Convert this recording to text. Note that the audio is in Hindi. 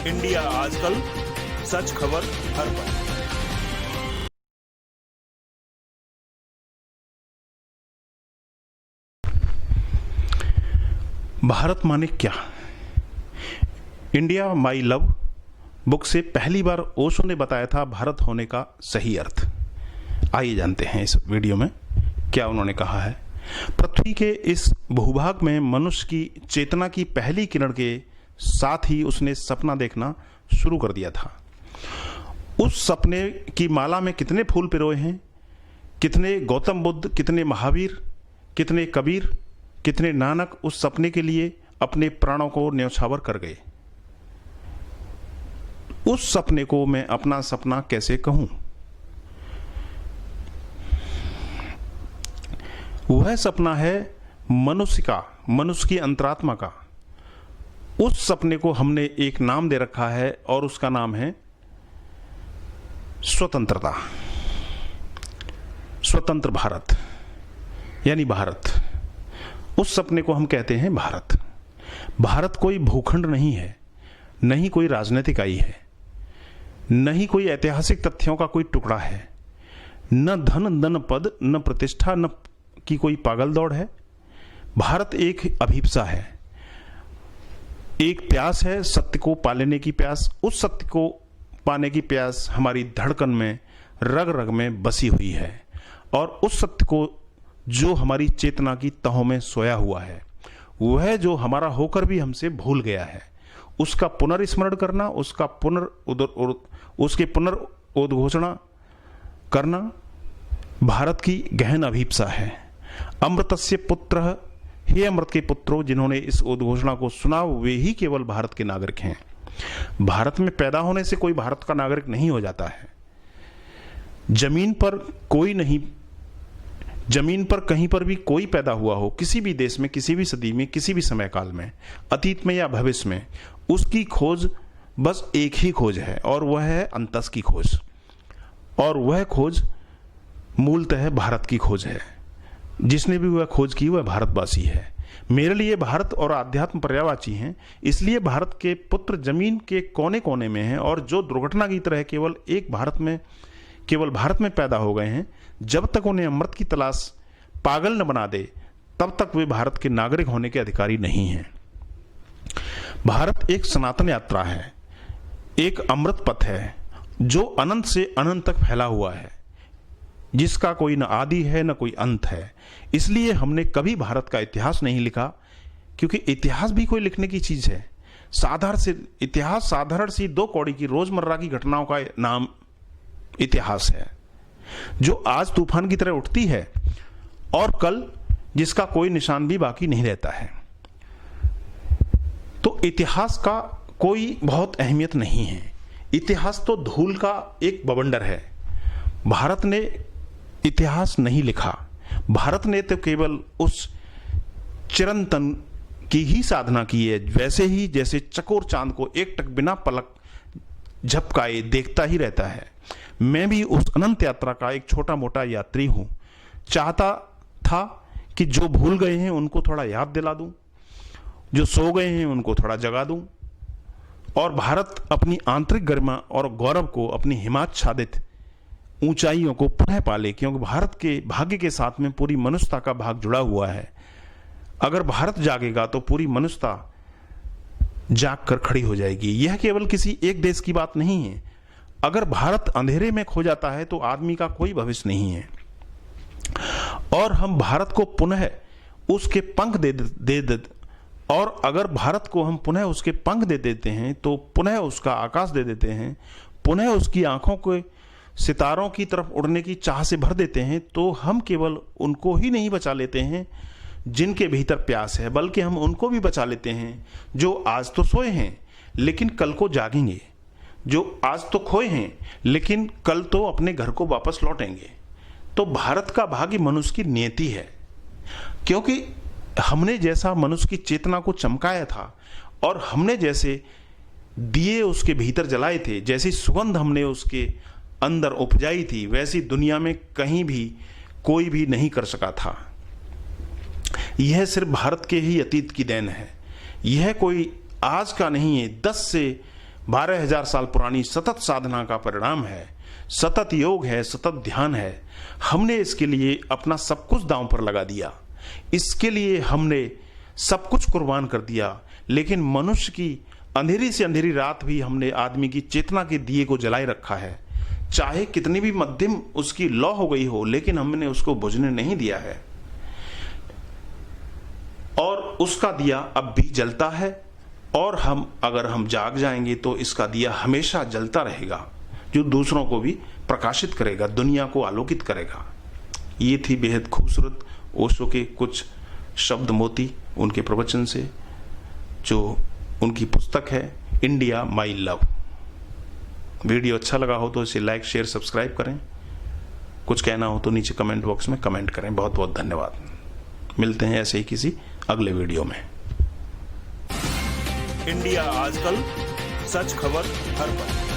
इंडिया आजकल, सच खबर हर पल। भारत माने क्या? इंडिया माई लव बुक से पहली बार ओशो ने बताया था भारत होने का सही अर्थ। आइए जानते हैं इस वीडियो में क्या उन्होंने कहा है। पृथ्वी के इस भूभाग में मनुष्य की चेतना की पहली किरण के साथ ही उसने सपना देखना शुरू कर दिया था। उस सपने की माला में कितने फूल पिरोए हैं, कितने गौतम बुद्ध, कितने महावीर, कितने कबीर, कितने नानक उस सपने के लिए अपने प्राणों को न्यौछावर कर गए। उस सपने को मैं अपना सपना कैसे कहूं? वह सपना है मनुष्य का, मनुष्य की अंतरात्मा का। उस सपने को हमने एक नाम दे रखा है और उसका नाम है स्वतंत्रता। स्वतंत्र भारत यानी भारत। उस सपने को हम कहते हैं भारत। भारत कोई भूखंड नहीं है, न ही कोई राजनीतिक आई है, न ही कोई ऐतिहासिक तथ्यों का कोई टुकड़ा है, न धन न पद न प्रतिष्ठा न की कोई पागल दौड़ है। भारत एक अभिप्सा है, एक प्यास है, सत्य को पा लेने की प्यास। उस सत्य को पाने की प्यास हमारी धड़कन में, रग रग में बसी हुई है और उस सत्य को जो हमारी चेतना की तहों में सोया हुआ है, वह जो हमारा होकर भी हमसे भूल गया है, उसका पुनर्स्मरण करना, उसके पुनर्उद्घोषणा करना भारत की गहन अभिप्सा है। अमृतस्य पुत्रः, हे अमृत के पुत्रों, जिन्होंने इस उद्घोषणा को सुना वे ही केवल भारत के नागरिक हैं। भारत में पैदा होने से कोई भारत का नागरिक नहीं हो जाता है। जमीन पर कोई नहीं, जमीन पर कहीं पर भी कोई पैदा हुआ हो, किसी भी देश में, किसी भी सदी में, किसी भी समय काल में, अतीत में या भविष्य में, उसकी खोज बस एक ही खोज है और वह है अंतस की खोज। और वह खोज मूलतः भारत की खोज है। जिसने भी वह खोज की वह भारतवासी है। मेरे लिए भारत और आध्यात्म पर्यायवाची हैं, इसलिए भारत के पुत्र जमीन के कोने कोने में हैं और जो दुर्घटना की तरह केवल भारत में पैदा हो गए हैं, जब तक उन्हें अमृत की तलाश पागल न बना दे तब तक वे भारत के नागरिक होने के अधिकारी नहीं हैं। भारत एक सनातन यात्रा है, एक अमृत पथ है जो अनंत से अनंत तक फैला हुआ है, जिसका कोई न आदि है न कोई अंत है। इसलिए हमने कभी भारत का इतिहास नहीं लिखा, क्योंकि इतिहास भी कोई लिखने की चीज है। इतिहास साधारण सी 2 कौड़ी की रोजमर्रा की घटनाओं का नाम इतिहास है, जो आज तूफान की तरह उठती है और कल जिसका कोई निशान भी बाकी नहीं रहता है। तो इतिहास का कोई बहुत अहमियत नहीं है। इतिहास तो धूल का एक बवंडर है। भारत ने इतिहास नहीं लिखा। भारत ने तो केवल उस चिरंतन की ही साधना की है, वैसे ही जैसे चकोर चांद को एकटक बिना पलक झपकाए देखता ही रहता है। मैं भी उस अनंत यात्रा का एक छोटा मोटा यात्री हूं। चाहता था कि जो भूल गए हैं उनको थोड़ा याद दिला दूं, जो सो गए हैं उनको थोड़ा जगा दूं और भारत अपनी आंतरिक गरिमा और गौरव को, अपनी हिमाच्छादित ऊंचाइयों को पुनः पाले, क्योंकि भारत के भाग्य के साथ में पूरी मनुष्यता का भाग जुड़ा हुआ है। अगर भारत जागेगा तो पूरी मनुष्यता जाग कर खड़ी हो जाएगी। यह केवल किसी एक देश की बात नहीं है। अगर भारत अंधेरे में खो जाता है तो आदमी का कोई भविष्य नहीं है। और हम भारत को पुनः उसके पंख और अगर भारत को हम पुनः उसके पंख दे देते हैं तो पुनः उसका आकाश दे देते हैं, पुनः उसकी आंखों को सितारों की तरफ उड़ने की चाह से भर देते हैं, तो हम केवल उनको ही नहीं बचा लेते हैं जिनके भीतर प्यास है, बल्कि हम उनको भी बचा लेते हैं जो आज तो सोए हैं लेकिन कल को जागेंगे, जो आज तो खोए हैं लेकिन कल तो अपने घर को वापस लौटेंगे। तो भारत का भाग्य मनुष्य की नियति है, क्योंकि हमने जैसा मनुष्य की चेतना को चमकाया था और हमने जैसे दिए उसके भीतर जलाए थे, जैसी सुगंध हमने उसके अंदर उपजाई थी, वैसी दुनिया में कहीं भी कोई भी नहीं कर सका था। यह सिर्फ भारत के ही अतीत की देन है। यह कोई आज का नहीं है। 10 से 12,000 साल पुरानी सतत साधना का परिणाम है, सतत योग है, सतत ध्यान है। हमने इसके लिए अपना सब कुछ दांव पर लगा दिया, इसके लिए हमने सब कुछ कुर्बान कर दिया। लेकिन मनुष्य की अंधेरी से अंधेरी रात भी हमने आदमी की चेतना के दिए को जलाए रखा है। चाहे कितनी भी मध्यम उसकी लौ हो गई हो, लेकिन हमने उसको बुझने नहीं दिया है, और उसका दिया अब भी जलता है। और अगर हम जाग जाएंगे तो इसका दिया हमेशा जलता रहेगा, जो दूसरों को भी प्रकाशित करेगा, दुनिया को आलोकित करेगा। ये थी बेहद खूबसूरत ओशो के कुछ शब्द मोती उनके प्रवचन से, जो उनकी पुस्तक है इंडिया माई लव। वीडियो अच्छा लगा हो तो इसे लाइक, शेयर, सब्सक्राइब करें। कुछ कहना हो तो नीचे कमेंट बॉक्स में कमेंट करें। बहुत बहुत धन्यवाद। मिलते हैं ऐसे ही किसी अगले वीडियो में। इंडिया आजकल, सच खबर हर पल।